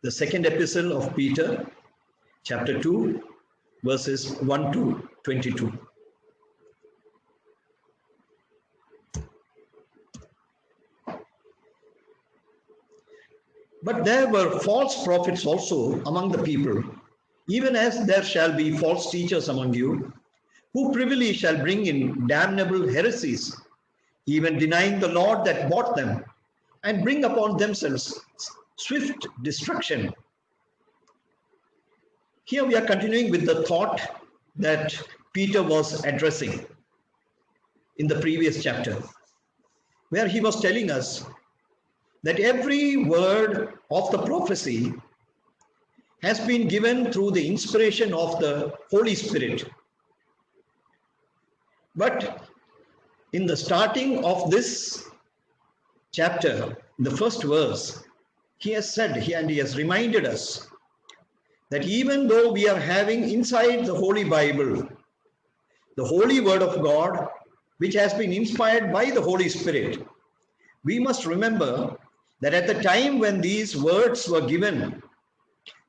The second epistle of Peter, chapter 2, verses 1 to 22. But there were false prophets also among the people, even as there shall be false teachers among you, who privily shall bring in damnable heresies, even denying the Lord that bought them, and bring upon themselves swift destruction. Here we are continuing with the thought that Peter was addressing in the previous chapter, where he was telling us that every word of the prophecy has been given through the inspiration of the Holy Spirit. But in the starting of this chapter, the first verse, he has said, and he has reminded us that even though we are having inside the Holy Bible, the Holy Word of God, which has been inspired by the Holy Spirit, we must remember that at the time when these words were given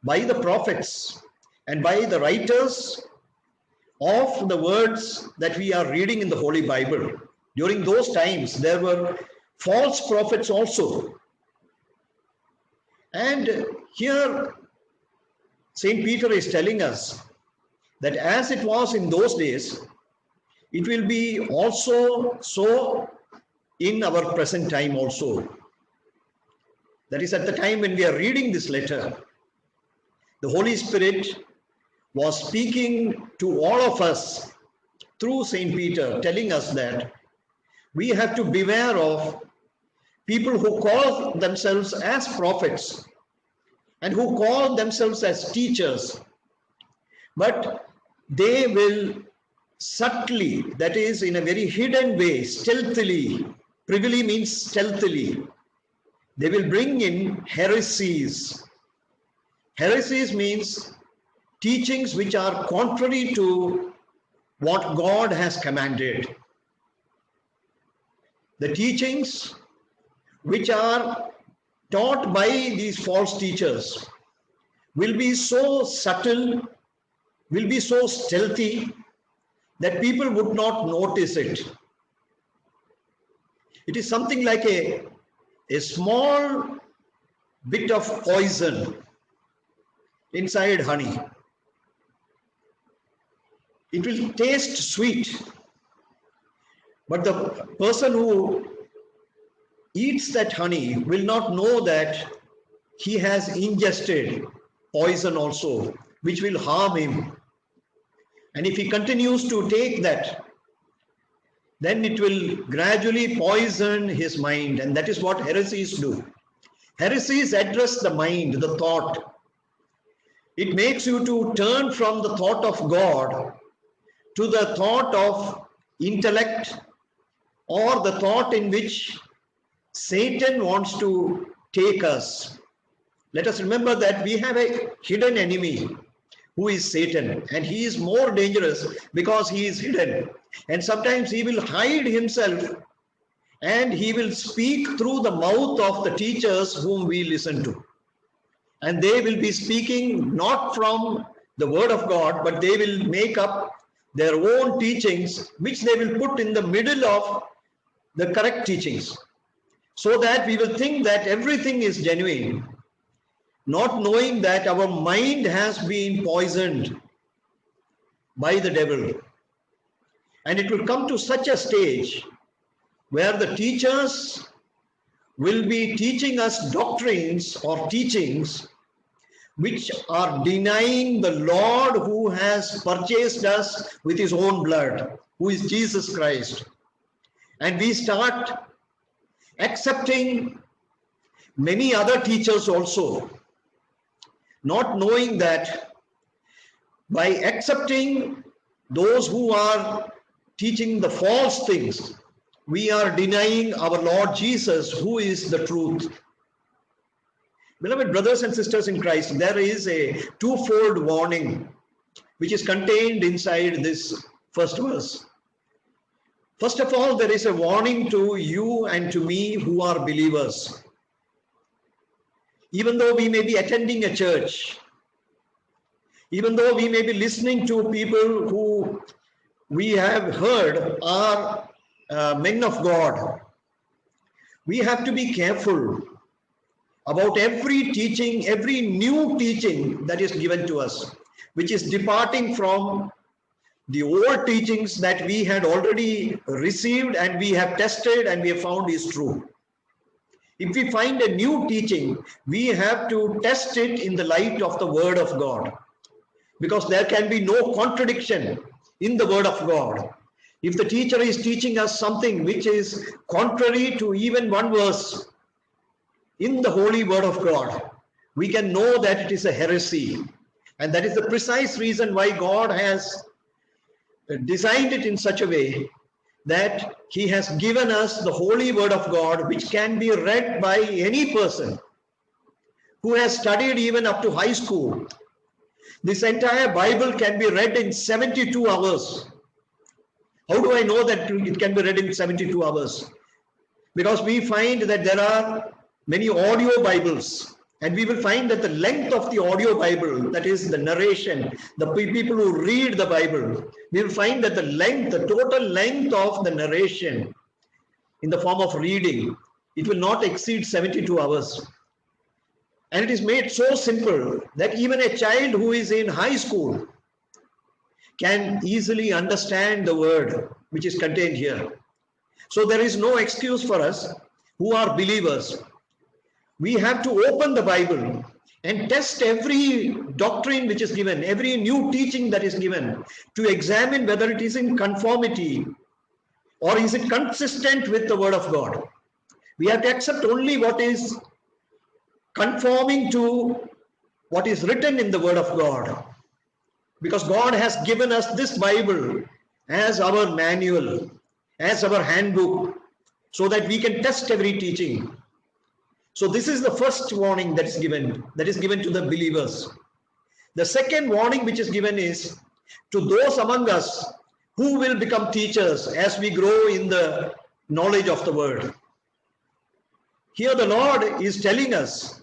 by the prophets and by the writers of the words that we are reading in the Holy Bible, during those times there were false prophets also. And here Saint Peter is telling us that as it was in those days, it will be also so in our present time also. That is, at the time when we are reading this letter, the Holy Spirit was speaking to all of us through Saint Peter, telling us that we have to beware of people who call themselves as prophets and who call themselves as teachers, but they will subtly, that is in a very hidden way, stealthily, privily means stealthily, they will bring in heresies. Heresies means teachings which are contrary to what God has commanded. The teachings which are taught by these false teachers will be so subtle, will be so stealthy that people would not notice it. It is something like a small bit of poison inside honey. It will taste sweet, but the person who eats that honey will not know that he has ingested poison also, which will harm him. And if he continues to take that, then it will gradually poison his mind. And that is what heresies do. Heresies address the mind, the thought. It makes you to turn from the thought of God to the thought of intellect, or the thought in which Satan wants to take us. Let us remember that we have a hidden enemy who is Satan, and he is more dangerous because he is hidden. And sometimes he will hide himself and he will speak through the mouth of the teachers whom we listen to. And they will be speaking not from the word of God, but they will make up their own teachings, which they will put in the middle of the correct teachings, so that we will think that everything is genuine, not knowing that our mind has been poisoned by the devil. And it will come to such a stage where the teachers will be teaching us doctrines or teachings which are denying the Lord who has purchased us with his own blood, who is Jesus Christ. And we start accepting many other teachers also, not knowing that by accepting those who are teaching the false things, we are denying our Lord Jesus, who is the truth. Beloved brothers and sisters in Christ, there is a twofold warning which is contained inside this first verse. First of all, there is a warning to you and to me who are believers. even though we may be attending a church, even though we may be listening to people who we have heard are men of God, we have to be careful about every teaching, every new teaching that is given to us, which is departing from the old teachings that we had already received and we have tested and we have found is true. If we find a new teaching, we have to test it in the light of the Word of God, because there can be no contradiction in the Word of God. If the teacher is teaching us something which is contrary to even one verse in the holy Word of God, we can know that it is a heresy. And that is the precise reason why God has designed it in such a way that He has given us the holy Word of God, which can be read by any person who has studied even up to high school. This entire Bible can be read in 72 hours. How do I know that it can be read in 72 hours? Because we find that there are many audio Bibles, and we will find that the length of the audio Bible, that is the narration, the people who read the Bible, we will find that the total length of the narration in the form of reading, it will not exceed 72 hours. And it is made so simple that even a child who is in high school can easily understand the word which is contained here. So there is no excuse for us who are believers. We have to open the Bible and test every doctrine which is given, every new teaching that is given, to examine whether it is in conformity or is it consistent with the Word of God. We have to accept only what is conforming to what is written in the Word of God, because God has given us this Bible as our manual, as our handbook, so that we can test every teaching. So this is the first warning that is given to the believers. The second warning which is given is to those among us who will become teachers as we grow in the knowledge of the word. Here the Lord is telling us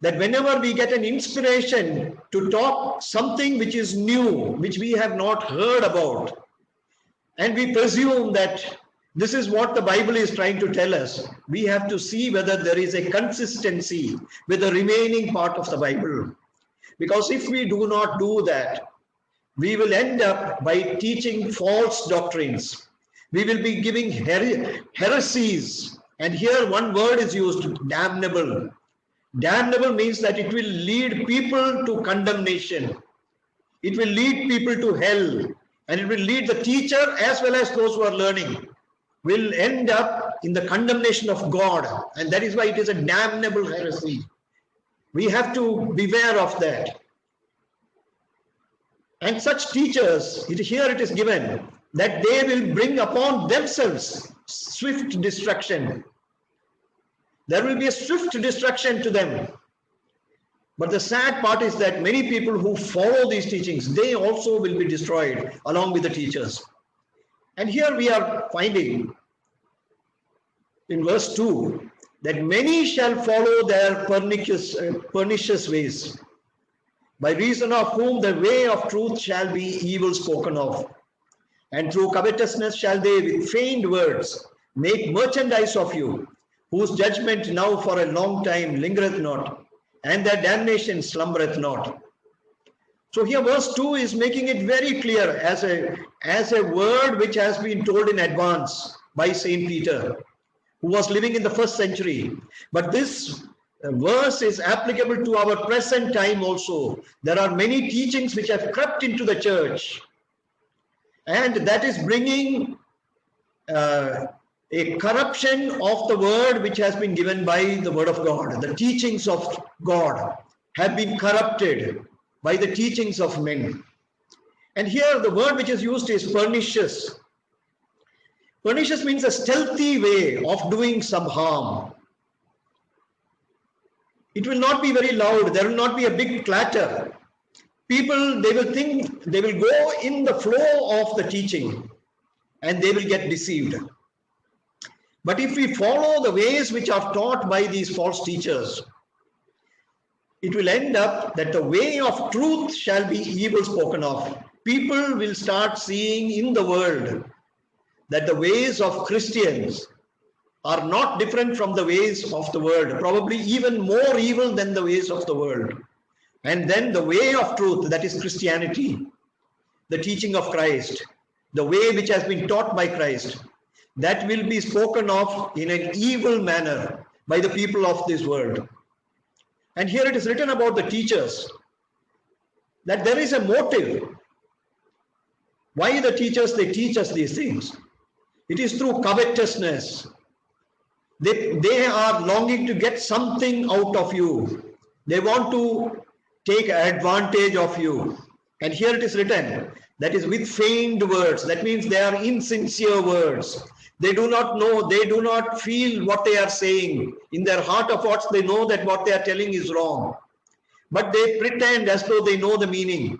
that whenever we get an inspiration to talk something which is new, which we have not heard about, and we presume that this is what the Bible is trying to tell us, we have to see whether there is a consistency with the remaining part of the Bible. Because if we do not do that, we will end up by teaching false doctrines. We will be giving heresies. And here one word is used, damnable. Damnable means that it will lead people to condemnation. It will lead people to hell. And it will lead the teacher as well as those who are learning will end up in the condemnation of God. And that is why it is a damnable heresy. We have to beware of that. And such teachers, here it is given, that they will bring upon themselves swift destruction. There will be a swift destruction to them. But the sad part is that many people who follow these teachings, they also will be destroyed along with the teachers. And here we are finding in verse 2 that many shall follow their pernicious ways, by reason of whom the way of truth shall be evil spoken of. And through covetousness shall they with feigned words make merchandise of you, whose judgment now for a long time lingereth not, and their damnation slumbereth not. So here verse 2 is making it very clear as a word which has been told in advance by Saint Peter, who was living in the first century. But this verse is applicable to our present time also. There are many teachings which have crept into the church, and that is bringing a corruption of the word which has been given by the word of God. The teachings of God have been corrupted by the teachings of men. And here the word which is used is pernicious. Pernicious means a stealthy way of doing some harm. It will not be very loud. There will not be a big clatter. People, they will think, they will go in the flow of the teaching and they will get deceived. But if we follow the ways which are taught by these false teachers, it will end up that the way of truth shall be evil spoken of. People will start seeing in the world that the ways of Christians are not different from the ways of the world, probably even more evil than the ways of the world. And then the way of truth, that is Christianity, the teaching of Christ, the way which has been taught by Christ, that will be spoken of in an evil manner by the people of this world. And here it is written about the teachers that there is a motive. Why the teachers, they teach us these things? It is through covetousness. They are longing to get something out of you. They want to take advantage of you. And here it is written, that is with feigned words. That means they are insincere words. They do not know, they do not feel what they are saying. In their heart of hearts, they know that what they are telling is wrong. But they pretend as though they know the meaning.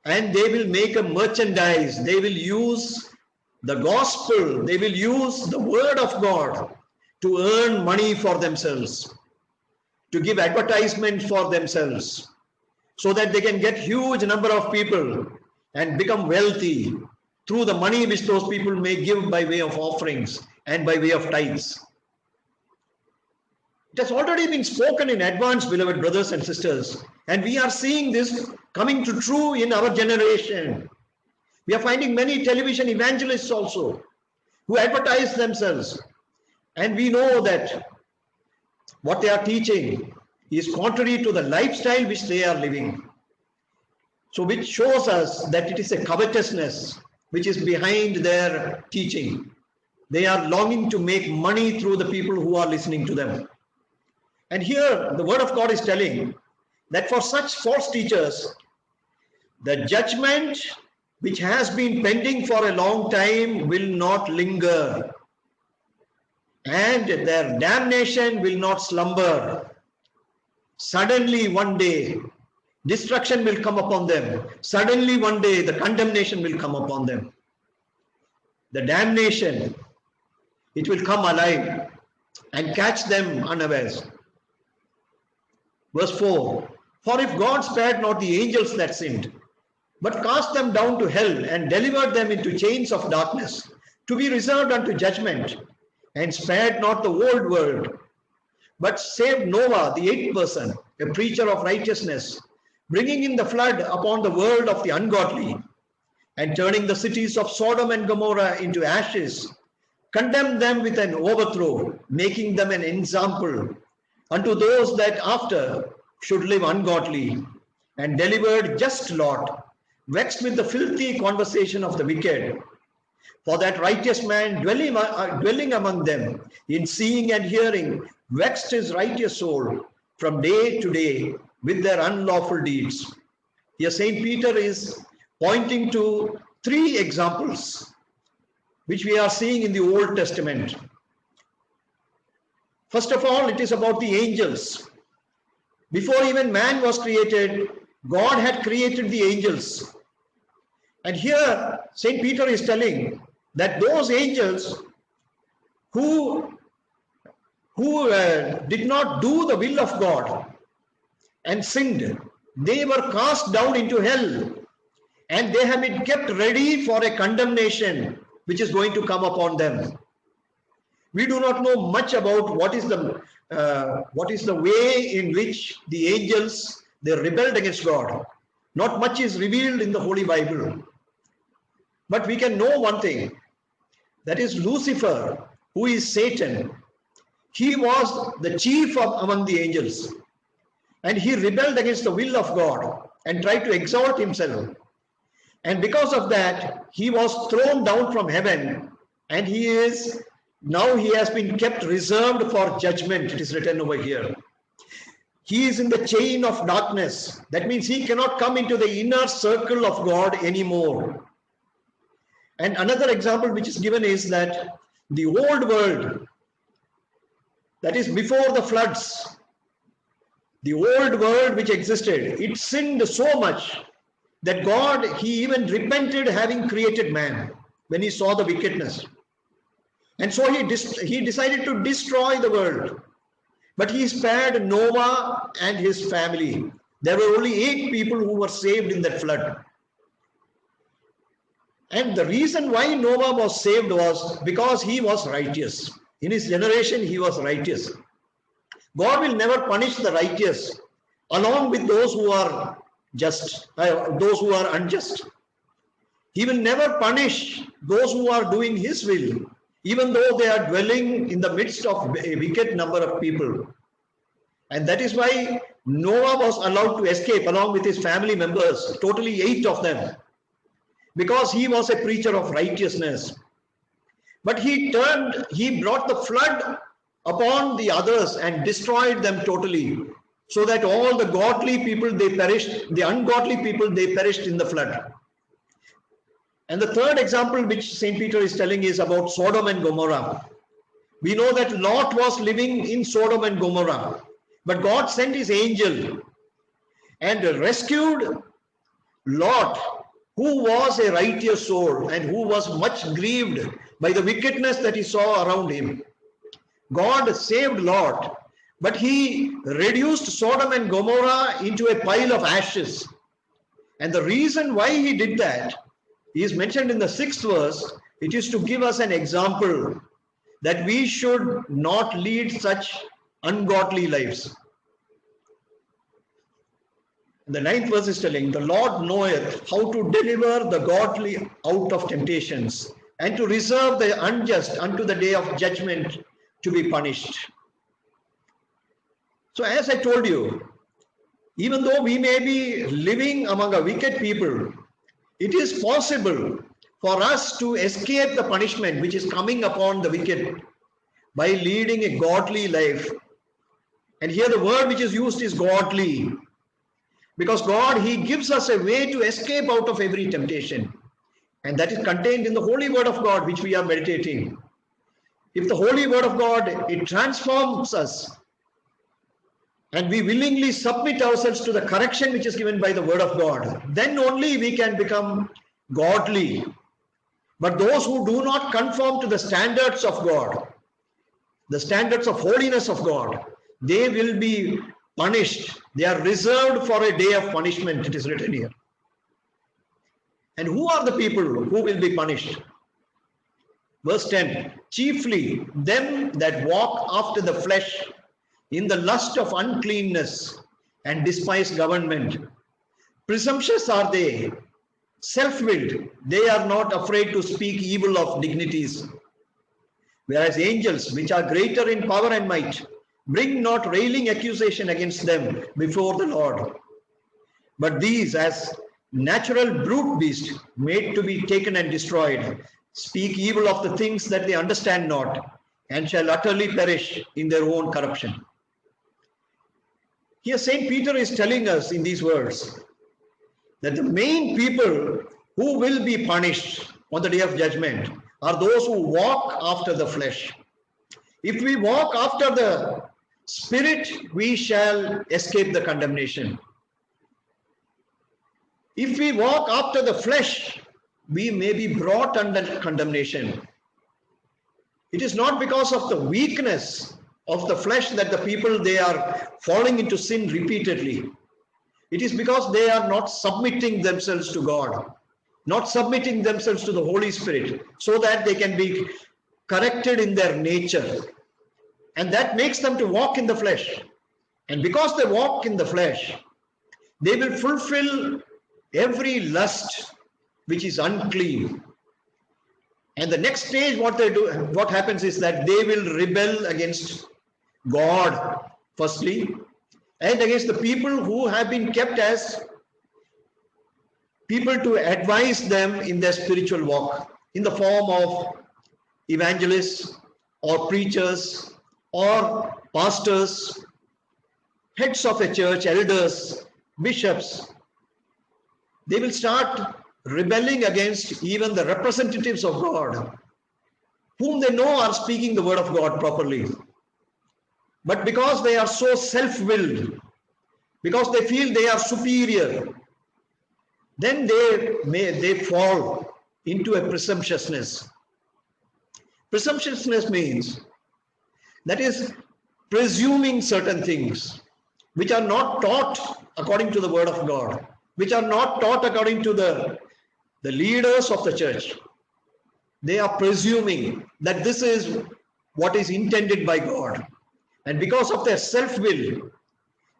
And they will make a merchandise. They will use the gospel. They will use the word of God to earn money for themselves, to give advertisement for themselves, so that they can get huge number of people and become wealthy through the money which those people may give by way of offerings and by way of tithes. It has already been spoken in advance, beloved brothers and sisters, and we are seeing this coming to true in our generation. We are finding many television evangelists also who advertise themselves, and we know that what they are teaching is contrary to the lifestyle which they are living. So which shows us that it is a covetousness which is behind their teaching. They are longing to make money through the people who are listening to them. And here the word of God is telling that for such false teachers, the judgment which has been pending for a long time will not linger, and their damnation will not slumber. Suddenly one day, destruction will come upon them. Suddenly one day, the condemnation will come upon them. The damnation, it will come alive and catch them unawares. Verse 4, for if God spared not the angels that sinned, but cast them down to hell and delivered them into chains of darkness, to be reserved unto judgment, and spared not the old world, but saved Noah, the eighth person, a preacher of righteousness, bringing in the flood upon the world of the ungodly, and turning the cities of Sodom and Gomorrah into ashes, condemned them with an overthrow, making them an example unto those that after should live ungodly, and delivered just Lot, vexed with the filthy conversation of the wicked. For that righteous man dwelling among them, in seeing and hearing, vexed his righteous soul from day to day with their unlawful deeds. Here Saint Peter is pointing to three examples which we are seeing in the Old Testament. First of all, it is about the angels. Before even man was created, God had created the angels. And here Saint Peter is telling that those angels who did not do the will of God and sinned, they were cast down into hell, and they have been kept ready for a condemnation which is going to come upon them. We do not know much about what is the way in which the angels, they rebelled against God. Not much is revealed in the Holy Bible. But we can know one thing, that is Lucifer, who is Satan. He was the chief among the angels, and he rebelled against the will of God and tried to exalt himself. And because of that, he was thrown down from heaven, and he has been kept reserved for judgment. It is written over here. He is in the chain of darkness. That means he cannot come into the inner circle of God anymore. And another example which is given is that the old world, that is before the floods, the old world which existed, it sinned so much that God, he even repented having created man when he saw the wickedness. And so he decided to destroy the world. But he spared Noah and his family. There were only 8 people who were saved in that flood. And the reason why Noah was saved was because he was righteous. In his generation, he was righteous. God will never punish the righteous along with those who are those who are unjust. He will never punish those who are doing his will, even though they are dwelling in the midst of a wicked number of people. And that is why Noah was allowed to escape along with his family members, totally 8 of them, because he was a preacher of righteousness. But he brought the flood upon the others and destroyed them totally, so that all the godly people, they perished, the ungodly people, they perished in the flood. And the third example which St. Peter is telling is about Sodom and Gomorrah. We know that Lot was living in Sodom and Gomorrah, but God sent his angel and rescued Lot, who was a righteous soul and who was much grieved by the wickedness that he saw around him. God saved Lot, but he reduced Sodom and Gomorrah into a pile of ashes. And the reason why he did that is mentioned in the 6th verse. It is to give us an example that we should not lead such ungodly lives. The 9th verse is telling, the Lord knoweth how to deliver the godly out of temptations, and to reserve the unjust unto the day of judgment to be punished. So as I told you, even though we may be living among a wicked people, it is possible for us to escape the punishment which is coming upon the wicked by leading a godly life. And here the word which is used is godly, because God, he gives us a way to escape out of every temptation. And that is contained in the holy word of God, which we are meditating. If the holy word of God, it transforms us, and we willingly submit ourselves to the correction which is given by the word of God, then only we can become godly. But those who do not conform to the standards of God, the standards of holiness of God, they will be punished. They are reserved for a day of punishment, it is written here. And who are the people who will be punished? Verse 10, chiefly them that walk after the flesh in the lust of uncleanness and despise government. Presumptuous are they, self-willed. They are not afraid to speak evil of dignities. Whereas angels, which are greater in power and might, bring not railing accusation against them before the Lord. But these, as natural brute beasts, made to be taken and destroyed, speak evil of the things that they understand not, and shall utterly perish in their own corruption. Here St. Peter is telling us in these words that the main people who will be punished on the day of judgment are those who walk after the flesh. If we walk after the Spirit, we shall escape the condemnation. If we walk after the flesh, we may be brought under condemnation. It is not because of the weakness of the flesh that the people, they are falling into sin repeatedly. It is because they are not submitting themselves to God, not submitting themselves to the Holy Spirit, so that they can be corrected in their nature. And that makes them to walk in the flesh. And because they walk in the flesh, they will fulfill every lust which is unclean. And the next stage, what happens is that they will rebel against God, firstly, and against the people who have been kept as people to advise them in their spiritual walk, in the form of evangelists or preachers or pastors, heads of a church, elders, bishops. They will start rebelling against even the representatives of God, whom they know are speaking the word of God properly. But because they are so self-willed, because they feel they are superior, then they fall into a presumptuousness. Presumptuousness means, that is, presuming certain things which are not taught according to the word of God, which are not taught according to the leaders of the church. They are presuming that this is what is intended by God. And because of their self-will,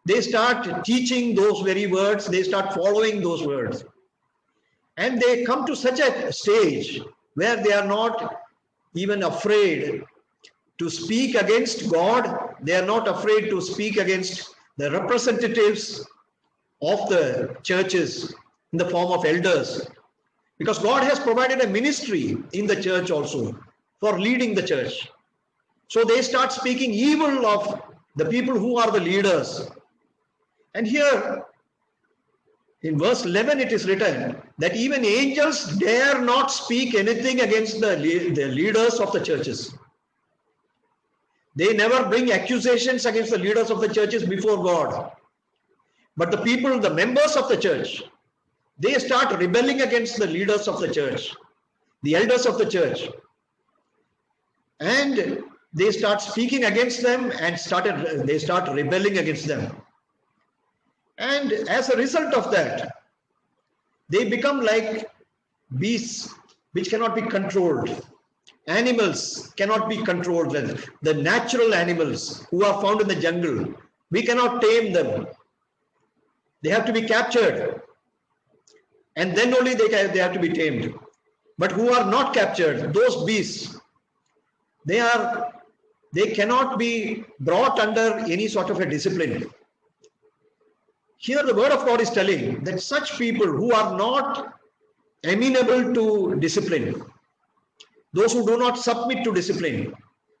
they start teaching those very words, they start following those words. And they come to such a stage where they are not even afraid to speak against God. They are not afraid to speak against the representatives of the churches in the form of elders. Because God has provided a ministry in the church also for leading the church. So they start speaking evil of the people who are the leaders. And here in verse 11 it is written that even angels dare not speak anything against the leaders of the churches. They never bring accusations against the leaders of the churches before God. But the people, the members of the church, they start rebelling against the leaders of the church, the elders of the church. And they start speaking against them and they start rebelling against them. And as a result of that, they become like beasts which cannot be controlled. Animals cannot be controlled. The natural animals who are found in the jungle, we cannot tame them. They have to be captured. And then only they have to be tamed. But who are not captured, those beasts, they cannot be brought under any sort of a discipline. Here the word of God is telling that such people who are not amenable to discipline, those who do not submit to discipline,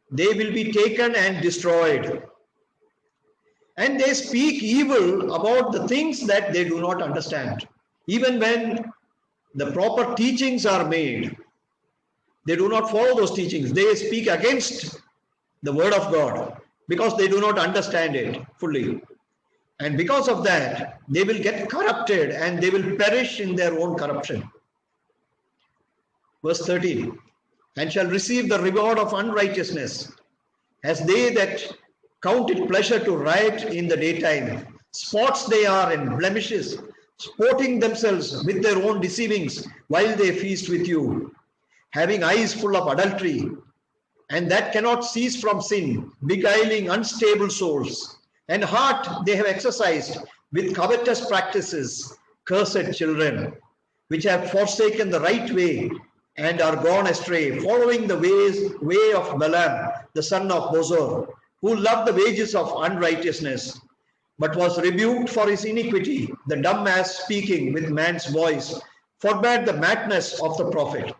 they will be taken and destroyed. And they speak evil about the things that they do not understand. Even when the proper teachings are made, they do not follow those teachings. They speak against the word of God because they do not understand it fully. And because of that, they will get corrupted and they will perish in their own corruption. Verse 13, and shall receive the reward of unrighteousness, as they that count it pleasure to riot in the daytime. Spots they are and blemishes, sporting themselves with their own deceivings while they feast with you, having eyes full of adultery, and that cannot cease from sin, beguiling unstable souls, and heart they have exercised with covetous practices, cursed children, which have forsaken the right way and are gone astray, following the way of Balaam, the son of Bosor, who loved the wages of unrighteousness, but was rebuked for his iniquity. The dumb ass speaking with man's voice forbade the madness of the prophet.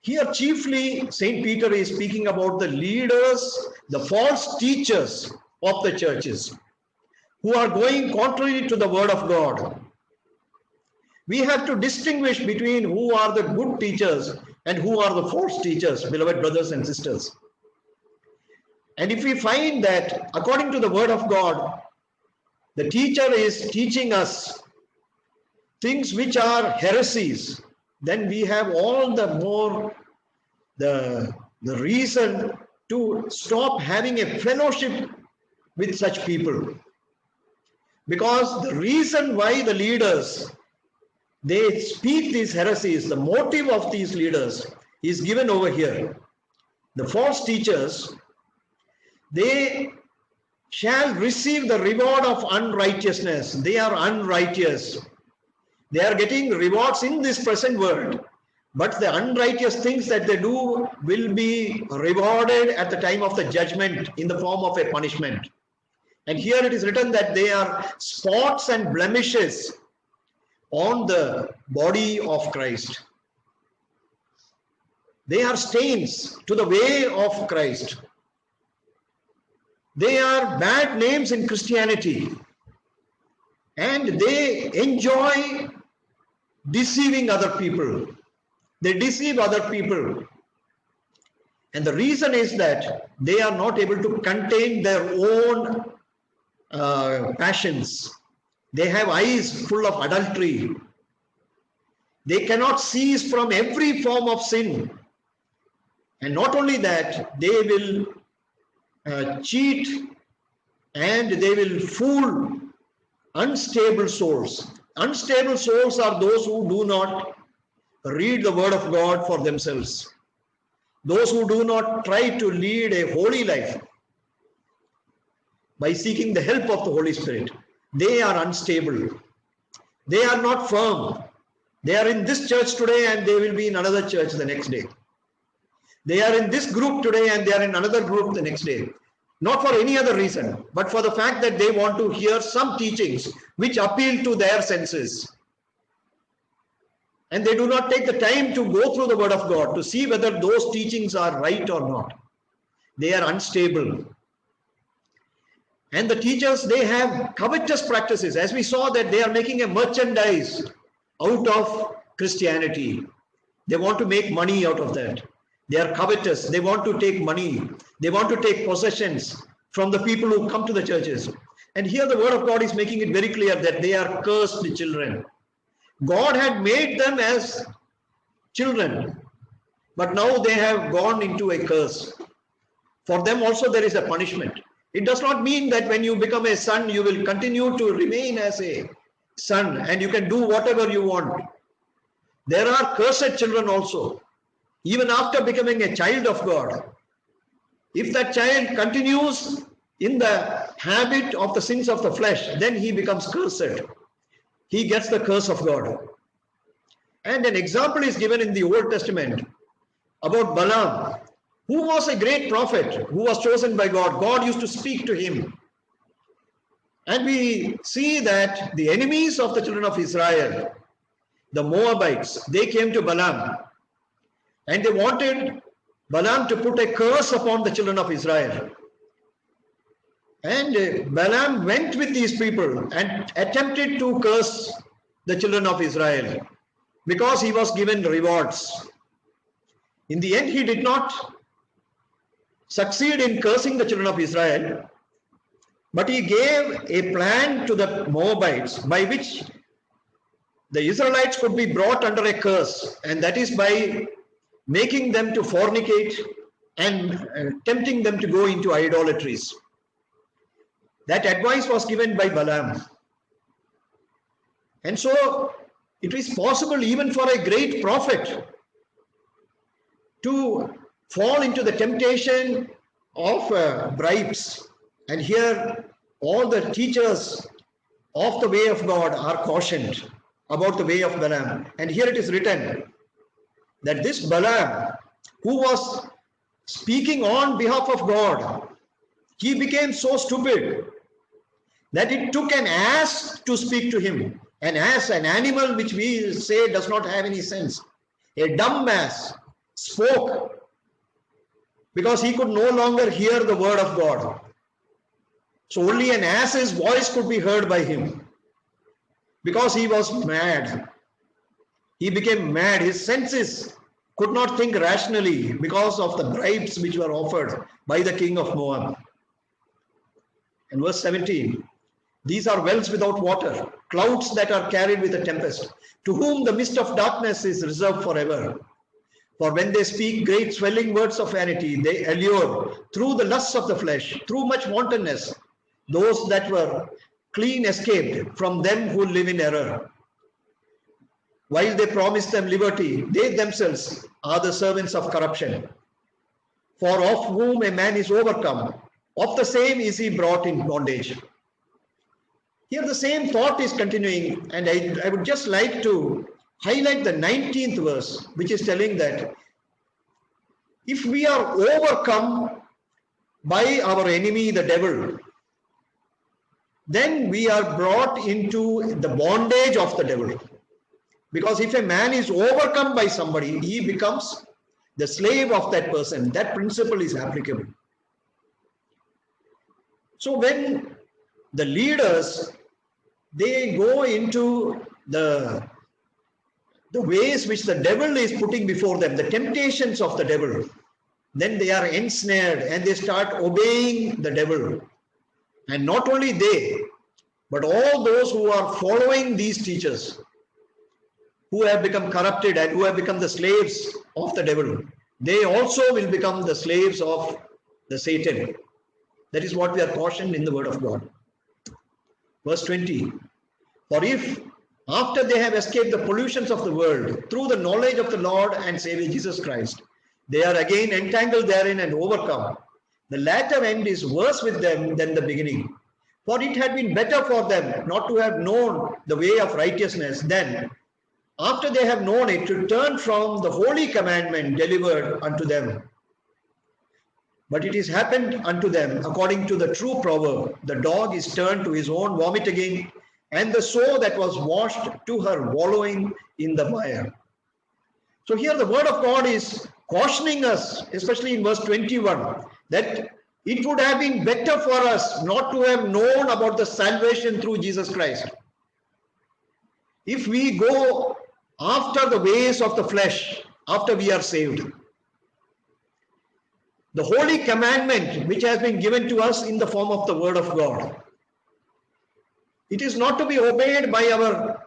Here chiefly Saint Peter is speaking about the leaders, the false teachers of the churches, who are going contrary to the word of God. We have to distinguish between who are the good teachers and who are the false teachers, beloved brothers and sisters. And if we find that according to the word of God, the teacher is teaching us things which are heresies, then we have all the more the reason to stop having a fellowship with such people. Because the reason why the leaders, they speak these heresies, the motive of these leaders is given over here. The false teachers, they shall receive the reward of unrighteousness. They are unrighteous. They are getting rewards in this present world, but the unrighteous things that they do will be rewarded at the time of the judgment in the form of a punishment. And here it is written that they are spots and blemishes on the body of Christ. They are stains to the way of Christ. They are bad names in Christianity, and they enjoy deceiving other people. They deceive other people. And the reason is that they are not able to contain their own passions. They have eyes full of adultery. They cannot cease from every form of sin. And not only that, they will cheat and they will fool unstable souls. Unstable souls are those who do not read the word of God for themselves. Those who do not try to lead a holy life by seeking the help of the Holy Spirit. They are unstable. They are not firm. They are in this church today and they will be in another church the next day. They are in this group today and they are in another group the next day. Not for any other reason, but for the fact that they want to hear some teachings which appeal to their senses. And they do not take the time to go through the word of God to see whether those teachings are right or not. They are unstable. And the teachers, they have covetous practices. As we saw that they are making a merchandise out of Christianity. They want to make money out of that. They are covetous. They want to take money. They want to take possessions from the people who come to the churches. And here the word of God is making it very clear that they are cursed children. God had made them as children, but now they have gone into a curse. For them also there is a punishment. It does not mean that when you become a son, you will continue to remain as a son and you can do whatever you want. There are cursed children also. Even after becoming a child of God, if that child continues in the habit of the sins of the flesh, then he becomes cursed. He gets the curse of God. And an example is given in the Old Testament about Balaam, who was a great prophet, who was chosen by God. God used to speak to him. And we see that the enemies of the children of Israel, the Moabites, they came to Balaam and they wanted Balaam to put a curse upon the children of Israel. And Balaam went with these people and attempted to curse the children of Israel because he was given rewards. In the end, he did not succeed in cursing the children of Israel, but he gave a plan to the Moabites by which the Israelites could be brought under a curse, and that is by making them to fornicate and tempting them to go into idolatries. That advice was given by Balaam. And so it is possible even for a great prophet to fall into the temptation of bribes. And here all the teachers of the way of God are cautioned about the way of Balaam. And here it is written that this Balaam, who was speaking on behalf of God, he became so stupid that it took an ass to speak to him. An ass, an animal which we say does not have any sense. A dumb ass spoke because he could no longer hear the word of God. So only an ass's voice could be heard by him because he was mad. He became mad. His senses could not think rationally because of the bribes which were offered by the king of Moab. In verse 17, these are wells without water, clouds that are carried with a tempest, to whom the mist of darkness is reserved forever. For when they speak great swelling words of vanity, they allure through the lusts of the flesh, through much wantonness, those that were clean escaped from them who live in error. While they promise them liberty, they themselves are the servants of corruption. For of whom a man is overcome, of the same is he brought in bondage. Here the same thought is continuing, and I would just like to highlight the 19th verse, which is telling that if we are overcome by our enemy, the devil, then we are brought into the bondage of the devil. Because if a man is overcome by somebody, he becomes the slave of that person. That principle is applicable. So when the leaders, they go into the ways which the devil is putting before them, the temptations of the devil, then they are ensnared and they start obeying the devil. And not only they, but all those who are following these teachers, who have become corrupted and who have become the slaves of the devil, they also will become the slaves of the Satan. That is what we are cautioned in the word of God. Verse 20. For if after they have escaped the pollutions of the world through the knowledge of the Lord and Savior Jesus Christ, they are again entangled therein and overcome, the latter end is worse with them than the beginning. For it had been better for them not to have known the way of righteousness than, after they have known it, to turn from the holy commandment delivered unto them. But it is happened unto them according to the true proverb, the dog is turned to his own vomit again, and the sow that was washed to her wallowing in the mire. So here the word of God is cautioning us, especially in verse 21, that it would have been better for us not to have known about the salvation through Jesus Christ. If we go after the ways of the flesh, after we are saved, the holy commandment which has been given to us in the form of the word of God, it is not to be obeyed by our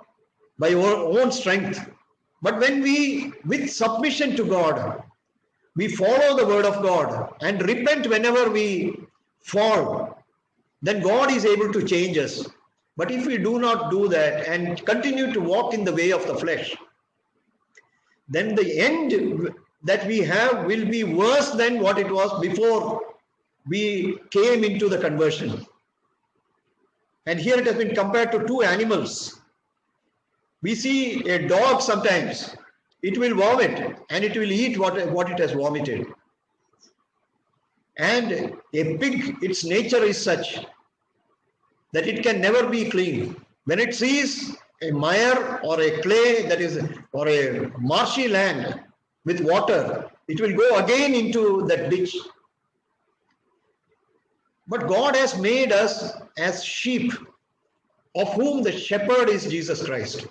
own strength, but when we, with submission to God, we follow the word of God and repent whenever we fall, then God is able to change us. But if we do not do that and continue to walk in the way of the flesh, then the end that we have will be worse than what it was before we came into the conversion. And here it has been compared to two animals. We see a dog sometimes, it will vomit and it will eat what it has vomited. And a pig, its nature is such that it can never be clean. When it sees a mire or a clay, that is, or a marshy land with water, it will go again into that ditch. But God has made us as sheep, of whom the shepherd is Jesus Christ.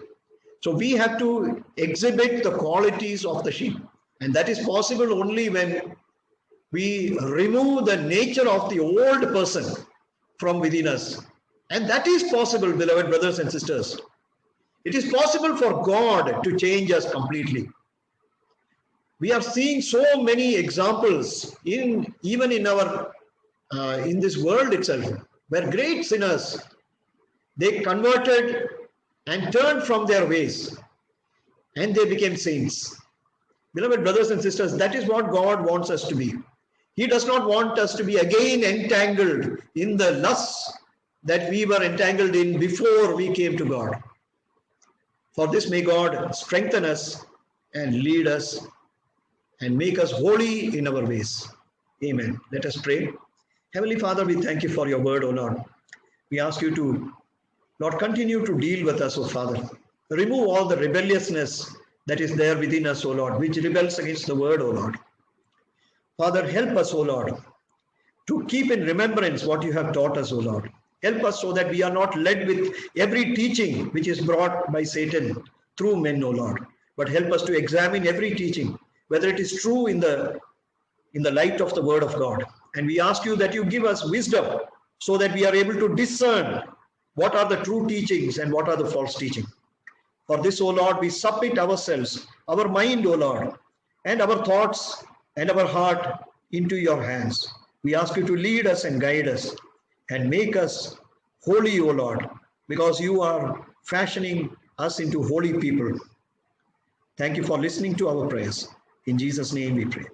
So we have to exhibit the qualities of the sheep. And that is possible only when we remove the nature of the old person from within us. And that is possible, beloved brothers and sisters. It is possible for God to change us completely. We are seeing so many examples even in our in this world itself, where great sinners, they converted and turned from their ways and they became saints. Beloved brothers and sisters, that is what God wants us to be. He does not want us to be again entangled in the lusts that we were entangled in before we came to God. For this, may God strengthen us and lead us and make us holy in our ways. Amen. Let us pray. Heavenly Father, we thank you for your word, O Lord. We ask you to, Lord, continue to deal with us, O Father. Remove all the rebelliousness that is there within us, O Lord, which rebels against the word, O Lord. Father, help us, O Lord, to keep in remembrance what you have taught us, O Lord. Help us so that we are not led with every teaching which is brought by Satan through men, O Lord. But help us to examine every teaching, whether it is true in the light of the word of God. And we ask you that you give us wisdom so that we are able to discern what are the true teachings and what are the false teaching. For this, O Lord, we submit ourselves, our mind, O Lord, and our thoughts and our heart into your hands. We ask you to lead us and guide us and make us holy, O Lord, because you are fashioning us into holy people. Thank you for listening to our prayers. In Jesus' name we pray.